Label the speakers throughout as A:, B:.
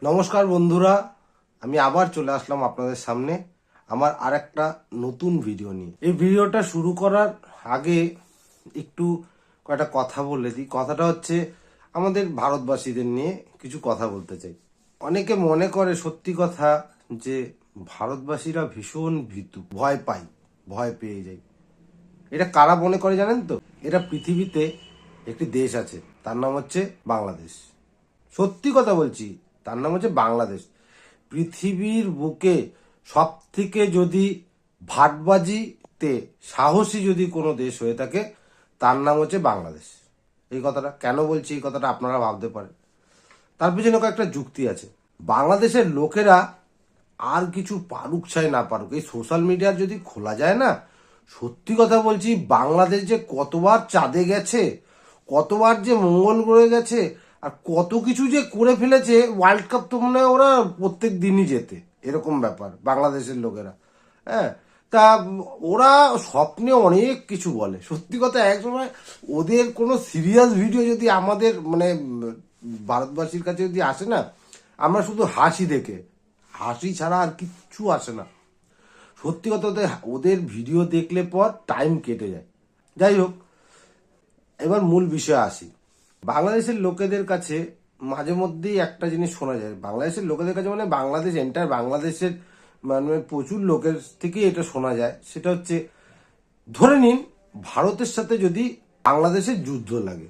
A: নমস্কার বন্ধুরা, আমি আবার চলে আসলাম আপনাদের সামনে আমার আরেকটা নতুন ভিডিও নিয়ে। এই ভিডিওটা শুরু করার আগে একটু কয়েকটা কথা বলে দিই। কথাটা হচ্ছে আমাদের ভারতবাসীদের নিয়ে কিছু কথা বলতে চাই। অনেকে মনে করে সত্যি কথা যে ভারতবাসীরা ভীষণ ভীতু, ভয় পেয়ে যায়। এটা কারা মনে করে জানেন তো? এটা পৃথিবীতে একটি দেশ আছে, তার নাম হচ্ছে বাংলাদেশ। সত্যি কথা বলছি, তার নাম হচ্ছে বাংলাদেশ। পৃথিবীর বুকে সব থেকে যদি ভাটবাজিতে সাহসী যদি কোনো দেশ হয়ে থাকে, তার নাম হচ্ছে বাংলাদেশ। এই কথাটা কেন বলছি, এই কথাটা আপনারা ভাবতে পারেন। তার পিছনে কয়েকটা যুক্তি আছে। বাংলাদেশের লোকেরা আর কিছু পারুক চাই না পারুক, এই সোশ্যাল মিডিয়ার যদি খোলা যায় না, সত্যি কথা বলছি, বাংলাদেশ যে কতবার চাঁদে গেছে, কতবার যে মঙ্গল গ্রহে গেছে, আর কত কিছু যে করে ফেলেছে। ওয়ার্ল্ড কাপ তো মনে হয় ওরা প্রত্যেক দিনই যেতে, এরকম ব্যাপার বাংলাদেশের লোকেরা। হ্যাঁ, তা ওরা স্বপ্নে অনেক কিছু বলে। সত্যি কথা, একসময় ওদের কোনো সিরিয়াস ভিডিও যদি আমাদের ভারতবাসীর কাছে যদি আসে না, আমরা শুধু হাসি ছাড়া আর কিচ্ছু আসে না। সত্যি কথা, ওদের ভিডিও দেখলে পর টাইম কেটে যায়। যাই হোক, এবার মূল বিষয়ে আসি। বাংলাদেশের লোকেদের কাছে মাঝে মধ্যেই একটা জিনিস শোনা যায়। বাংলাদেশের লোকেদের কাছে মানে বাংলাদেশ এন্টার বাংলাদেশের প্রচুর লোকের থেকে এটা শোনা যায়। সেটা হচ্ছে, ধরে নিন ভারতের সাথে যদি বাংলাদেশের যুদ্ধ লাগে।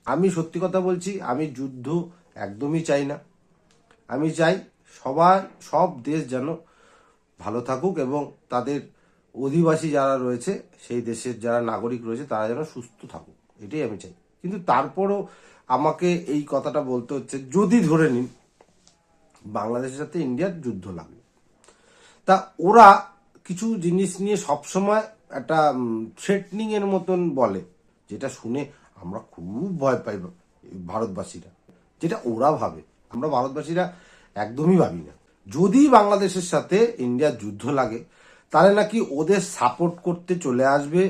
A: আমি সত্যি কথা বলছি, আমি যুদ্ধ একদমই চাই না। আমি চাই সব দেশ যেন ভালো থাকুক এবং তাদের অধিবাসী যারা রয়েছে, সেই দেশের যারা নাগরিক রয়েছে, তারা যেন সুস্থ থাকুক, এটাই আমি চাই। কিন্তু তারপরও আমাকে এই কথাটা বলতে হচ্ছে, যদি ধরে নিন বাংলাদেশের সাথে ইন্ডিয়ার যুদ্ধ লাগলো, তা ওরা কিছু জিনিস নিয়ে সবসময় একটা থ্রেটনিং এর মতন বলে, যেটা শুনে আমরা খুব ভয় পাই ভারতবাসীরা। যেটা ওরা ভাবে, আমরা ভারতবাসীরা একদমই ভাবি না। যদি বাংলাদেশের সাথে ইন্ডিয়ার যুদ্ধ লাগে, তাহলে নাকি ওদের সাপোর্ট করতে চলে আসবে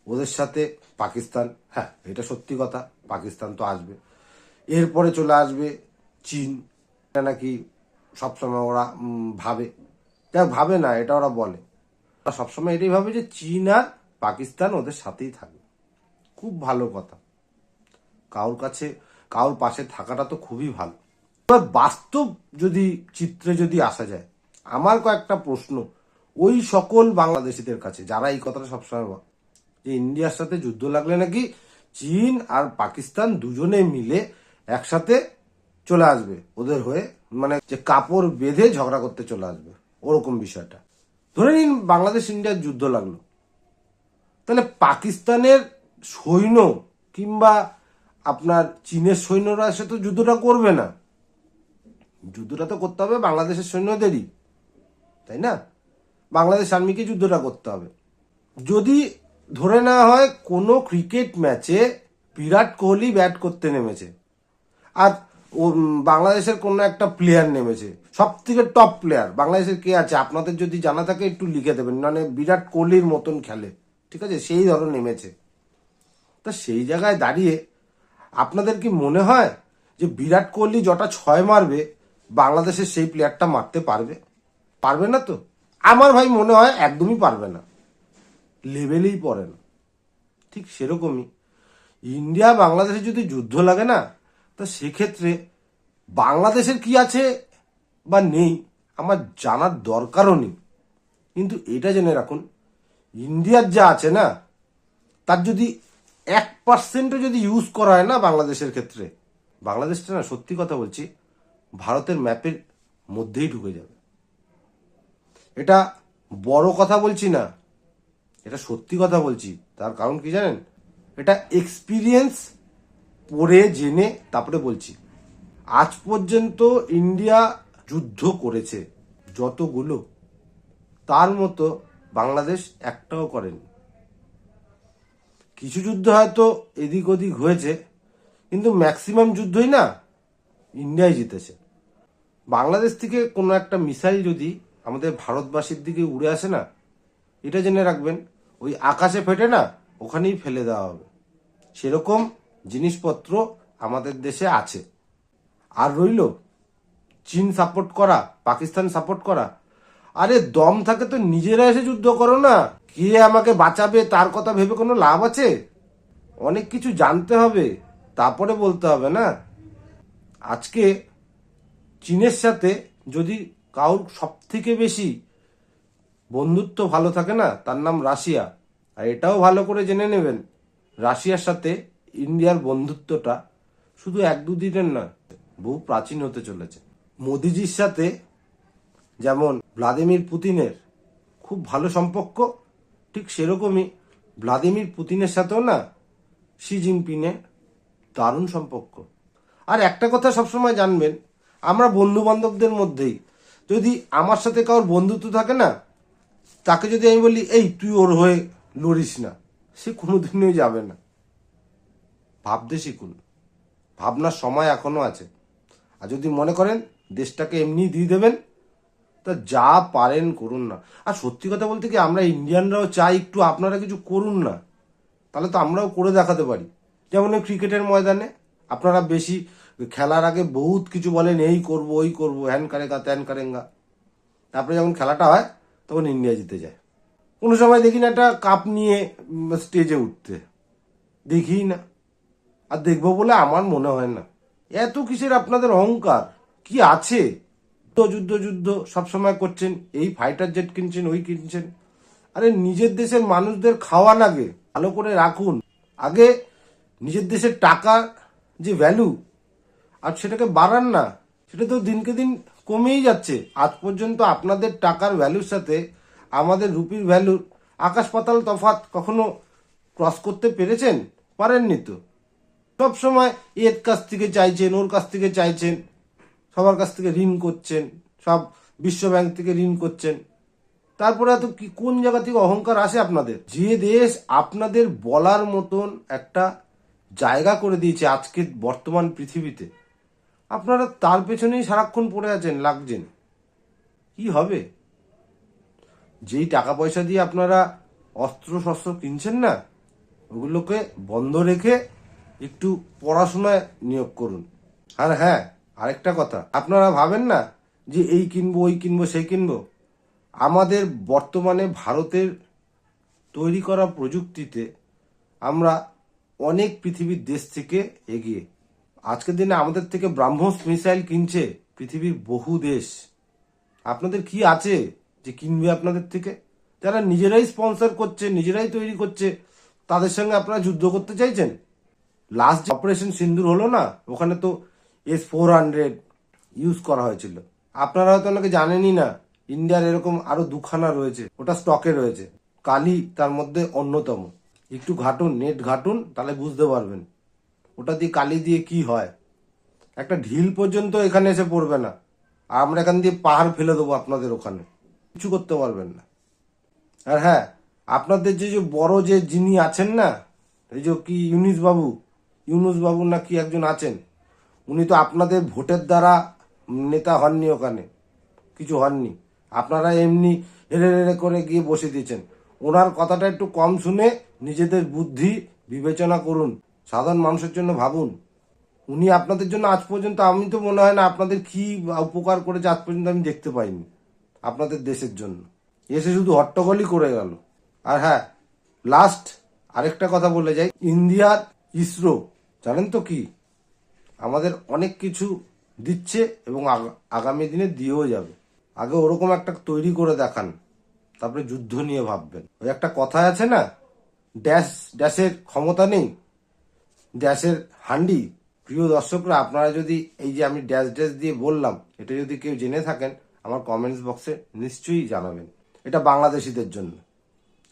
A: ওদের সাথে পাকিস্তান। হ্যাঁ, এটা সত্যি কথা, পাকিস্তান তো আসবে। এরপরে চলে আসবে চীন। এটা নাকি সবসময় ওরা ভাবে, ভাবে না, এটা ওরা বলে। ওরা সবসময় এটাই ভাবে যে চীন আর পাকিস্তান ওদের সাথেই থাকবে। খুব ভালো কথা, কারোর পাশে থাকাটা তো খুবই ভালো। এবার বাস্তব যদি চিত্রে যদি আসা যায়, আমার কয়েকটা প্রশ্ন ওই সকল বাংলাদেশিদের কাছে যারা এই কথাটা সবসময় বলে যে ইন্ডিয়ার সাথে যুদ্ধ লাগলে নাকি চীন আর পাকিস্তান দুজনে মিলে একসাথে চলে আসবে ওদের হয়ে, মানে যে কাপড় বেঁধে ঝগড়া করতে চলে আসবে, ওরকম বিষয়টা। ধরে নিন বাংলাদেশ ইন্ডিয়ার যুদ্ধ লাগলো, তাহলে পাকিস্তানের সৈন্য কিংবা আপনার চীনের সৈন্যরা এসে তো যুদ্ধটা করবে না। যুদ্ধটা তো করতে হবে বাংলাদেশের সৈন্যদেরই, তাই না? বাংলাদেশ আর্মিকে যুদ্ধটা করতে হবে। যদি ধরে নেওয়া হয় কোনো ক্রিকেট ম্যাচে বিরাট কোহলি ব্যাট করতে নেমেছে, আর বাংলাদেশের কোনো একটা প্লেয়ার নেমেছে, সব থেকে টপ প্লেয়ার বাংলাদেশের কে আছে আপনাদের যদি জানা থাকে একটু লিখে দেবেন, মানে বিরাট কোহলির মতন খেলে, ঠিক আছে, সেই ধরো নেমেছে। তা সেই জায়গায় দাঁড়িয়ে আপনাদের কি মনে হয় যে বিরাট কোহলি যটা 6 মারবে বাংলাদেশের সেই প্লেয়ারটা মারতে পারবে? পারবে না তো। আমার ভাই মনে হয় একদমই পারবে না, লেভেলেই পড়ে না। ঠিক সেরকমই ইন্ডিয়া বাংলাদেশে যদি যুদ্ধ লাগে না, তা সেক্ষেত্রে বাংলাদেশের কি আছে বা নেই আমার জানার দরকারও নেই। কিন্তু এটা জেনে রাখুন, ইন্ডিয়ার যা আছে না, তার যদি 1% যদি ইউজ করা হয় না বাংলাদেশের ক্ষেত্রে, বাংলাদেশটা না, সত্যি কথা বলছি, ভারতের ম্যাপের মধ্যেই ঢুকে যাবে। এটা বড় কথা বলছি না, এটা সত্যি কথা বলছি। তার কারণ কি জানেন? এটা এক্সপিরিয়েন্স পড়ে জেনে তারপরে বলছি। আজ পর্যন্ত ইন্ডিয়া যুদ্ধ করেছে যতগুলো, তার মতো বাংলাদেশ একটাও করেনি। কিছু যুদ্ধ হয়তো এদিক ওদিক হয়েছে, কিন্তু ম্যাক্সিমাম যুদ্ধই না ইন্ডিয়াই জিতেছে। বাংলাদেশ থেকে কোনো একটা মিসাইল যদি আমাদের ভারতবাসীর দিকে উড়ে আসে না, এটা জেনে রাখবেন ওই আকাশে ফেটে না, ওখানেই ফেলে দেওয়া হবে। সেরকম জিনিসপত্র আমাদের দেশে আছে। আর রইল চীন সাপোর্ট করা, পাকিস্তান সাপোর্ট করা? আরে দম থাকে তো নিজেরা এসে যুদ্ধ করো না। কে আমাকে বাঁচাবে তার কথা ভেবে কোনো লাভ আছে? অনেক কিছু জানতে হবে, তারপরে বলতে হবে না। আজকে চীনের সাথে যদি কারোর সব থেকে বেশি বন্ধুত্ব ভালো থাকে না, তার নাম রাশিয়া। আর এটাও ভালো করে জেনে নেবেন, রাশিয়ার সাথে ইন্ডিয়ার বন্ধুত্বটা শুধু এক দুদিনের নয়, বহু প্রাচীন হতে চলেছে। মোদিজির সাথে যেমন ভ্লাদিমির পুতিনের খুব ভালো সম্পর্ক, ঠিক সেরকমই ভ্লাদিমির পুতিনের সাথেও না শি জিনপিংয়ের দারুণ সম্পর্ক। আর একটা কথা সবসময় জানবেন, আমরা বন্ধু বান্ধবদের মধ্যেই যদি আমার সাথে কারোর বন্ধুত্ব থাকে না, তাকে যদি আমি বলি এই তুই ওর হয়ে লড়িস না, সে কোনোদিনই যাবে না। ভাবতে শিখুন, ভাবনার সময় এখনো আছে। আর যদি মনে করেন দেশটাকে এমনি দিয়ে দেবেন, তা যা পারেন করুন না। আর সত্যি কথা বলতে কি, আমরা ইন্ডিয়ানরাও চাই একটু আপনারা কিছু করুন না, তাহলে তো আমরাও করে দেখাতে পারি। যেমন ওই ক্রিকেটের ময়দানে আপনারা বেশি খেলার আগে বহুত কিছু বলেন, এই করব ওই করব, হ্যান কারেঙ্গা ত্যান কারেঙ্গা। তারপরে যখন খেলাটা হয় তখন ইন্ডিয়া জিতে যায়। কোনো সময় দেখি না একটা কাপ নিয়ে স্টেজে উঠতে, দেখি না। আর দেখবো বলে আমার মনে হয় না। এত কিসের আপনাদের অহংকার, কি আছে? যুদ্ধ যুদ্ধ সবসময় করছেন, এই ফাইটার জেট কিনছেন, ওই কিনছেন। আরে নিজের দেশের মানুষদের খাওয়া লাগে, ভালো করে রাখুন। আগে নিজের দেশের টাকা যে ভ্যালু, আর সেটাকে বাড়ান না। সেটা তো দিনকে দিন কমেই যাচ্ছে। আজ পর্যন্ত আপনাদের টাকার ভ্যালুর সাথে আমাদের রুপির ভ্যালুর আকাশ পাতাল তফাৎ কখনো ক্রস করতে পেরেছেন? পারেননি তো। সব সময় এর কাছ থেকে চাইছেন, ওর কাছ থেকে চাইছেন, সবার কাছ থেকে ঋণ করছেন, সব বিশ্ব ব্যাংক থেকে ঋণ করছেন। তারপরে এত কি কোন জায়গা থেকে অহংকার আসে আপনাদের? যে দেশ আপনাদের বলার মতন একটা জায়গা করে দিয়েছে আজকের বর্তমান পৃথিবীতে, আপনারা তার পেছনেই সারাক্ষণ পড়ে আছেন, লাগছেন। কি হবে? যেই টাকা পয়সা দিয়ে আপনারা অস্ত্র শস্ত্র কিনছেন না, ওগুলোকে বন্ধ রেখে একটু পড়াশোনায় নিয়োগ করুন। আর হ্যাঁ, আরেকটা কথা, আপনারা ভাবেন না যে এই কিনবো ওই কিনবো সেই কিনবো। আমাদের বর্তমানে ভারতের তৈরি করা প্রযুক্তিতে আমরা অনেক পৃথিবীর দেশ থেকে এগিয়ে। আজকের দিনে আমাদের থেকে ব্রাহ্মস মিসাইল কিনছে পৃথিবীর বহু দেশ। আপনাদের কি আছে যে কিনবে আপনাদের থেকে? যারা নিজেরাই স্পন্সর করছে, নিজেরাই তৈরি করছে, তাদের সঙ্গে আপনারা যুদ্ধ করতে চাইছেন? লাস্ট যে অপারেশন সিন্দুর হলো না, ওখানে তো S-400 ইউজ করা হয়েছিল। আপনারা হয়তো অনেকে জানেনই না, ইন্ডিয়ার এরকম আরো দুখানা রয়েছে, ওটা স্টকে রয়েছে। কালি তার মধ্যে অন্যতম। একটু ঘাটুন, নেট ঘাটুন, তাহলে বুঝতে পারবেন ওটা দিয়ে কালি দিয়ে কি হয়। একটা ঢিল পর্যন্ত এখানে এসে পড়বে না, আর আমরা এখান দিয়ে পাহাড় ফেলে দেবো আপনাদের ওখানে, কিছু করতে পারবেন না। আর হ্যাঁ, আপনাদের যে বড় যে যিনি আছেন না, এই যে কি ইউনুস বাবু না কি একজন আছেন, উনি তো আপনাদের ভোটের দ্বারা নেতা হননি, ওখানে কিছু হননি। আপনারা এমনি হেরে হেরে করে গিয়ে বসে দিয়েছেন। ওনার কথাটা একটু কম শুনে নিজেদের বুদ্ধি বিবেচনা করুন, সাধারণ মানুষের জন্য ভাবুন। উনি আপনাদের জন্য আজ পর্যন্ত, আমি তো মনে হয় না আপনাদের কি উপকার করেছে আজ পর্যন্ত আমি দেখতে পাইনি আপনাদের দেশের জন্য। এসে শুধু হট্টগোলই করে গেল। আর হ্যাঁ, লাস্ট আরেকটা কথা বলে যাই, ইন্ডিয়ার ইসরো জানেন তো কি, আমাদের অনেক কিছু দিচ্ছে এবং আগামী দিনে দিয়েও যাবে। আগে ওরকম একটা তৈরি করে দেখান, তারপরে যুদ্ধ নিয়ে ভাববেন। ওই একটা কথা আছে না, ড্যাশের ক্ষমতা নেই, ড্যাশের হান্ডি। প্রিয় দর্শকরা, আপনারা যদি এই যে আমি ড্যাশ ড্যাশ দিয়ে বললাম, এটা যদি কেউ জেনে থাকেন আমার কমেন্টস বক্সে নিশ্চয়ই জানাবেন। এটা বাংলাদেশিদের জন্য।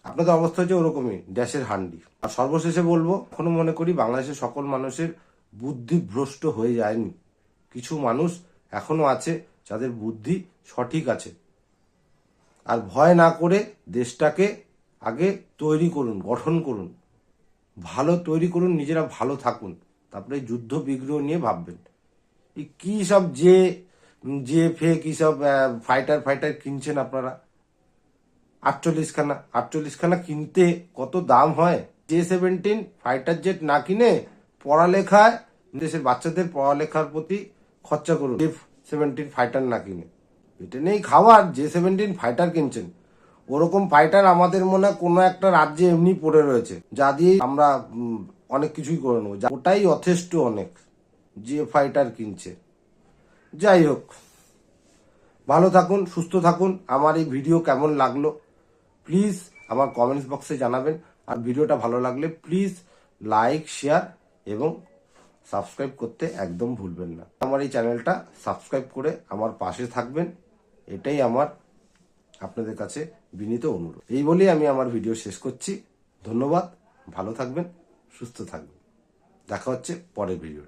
A: আপনাদের অবস্থা হচ্ছে ওরকমই, ড্যাশের হান্ডি। আর সর্বশেষে বলবো, এখনো মনে করি বাংলাদেশের সকল মানুষের বুদ্ধি ভ্রষ্ট হয়ে যায়নি। কিছু মানুষ এখনো আছে যাদের বুদ্ধি সঠিক আছে। আর ভয় না করে দেশটাকে আগে তৈরি করুন, গঠন করুন, ভালো তৈরি করুন, নিজেরা ভালো থাকুন, তারপরে যুদ্ধ বিগ্রহ নিয়ে ভাববেন। এই কি সব যে ফেক সব ফাইটার কিনছেন আপনারা, 48খানা কিনতে কত দাম হয়? J-17 ফাইটার জেট না কিনে পড়ালেখায়, দেশের বাচ্চাদের পড়ালেখার প্রতি খরচা করুন। J17 ফাইটার না কিনে। পেটে নেই খাওয়ার, J17 ফাইটার কিনছেন। ওরকম ফাইটার আমাদের মনে হয় কোনো একটা রাজ্যে এমনি পড়ে রয়েছে, যা দিয়ে আমরা অনেক কিছুই করে নেবো। ওটাই যথেষ্ট অনেক, যে ফাইটার কিনছে। যাই হোক, ভালো থাকুন, সুস্থ থাকুন। আমার এই ভিডিও কেমন লাগলো প্লিজ আমার কমেন্টস বক্সে জানাবেন। আর ভিডিওটা ভালো লাগলে প্লিজ লাইক, শেয়ার এবং সাবস্ক্রাইব করতে একদম ভুলবেন না। আমার এই চ্যানেলটা সাবস্ক্রাইব করে আমার পাশে থাকবেন, এটাই আমার আপনাদের কাছে বিনীত অনুরোধ। এই বলেই আমি আমার ভিডিও শেষ করছি। ধন্যবাদ, ভালো থাকবেন, সুস্থ থাকবেন। দেখা হচ্ছে পরের ভিডিও।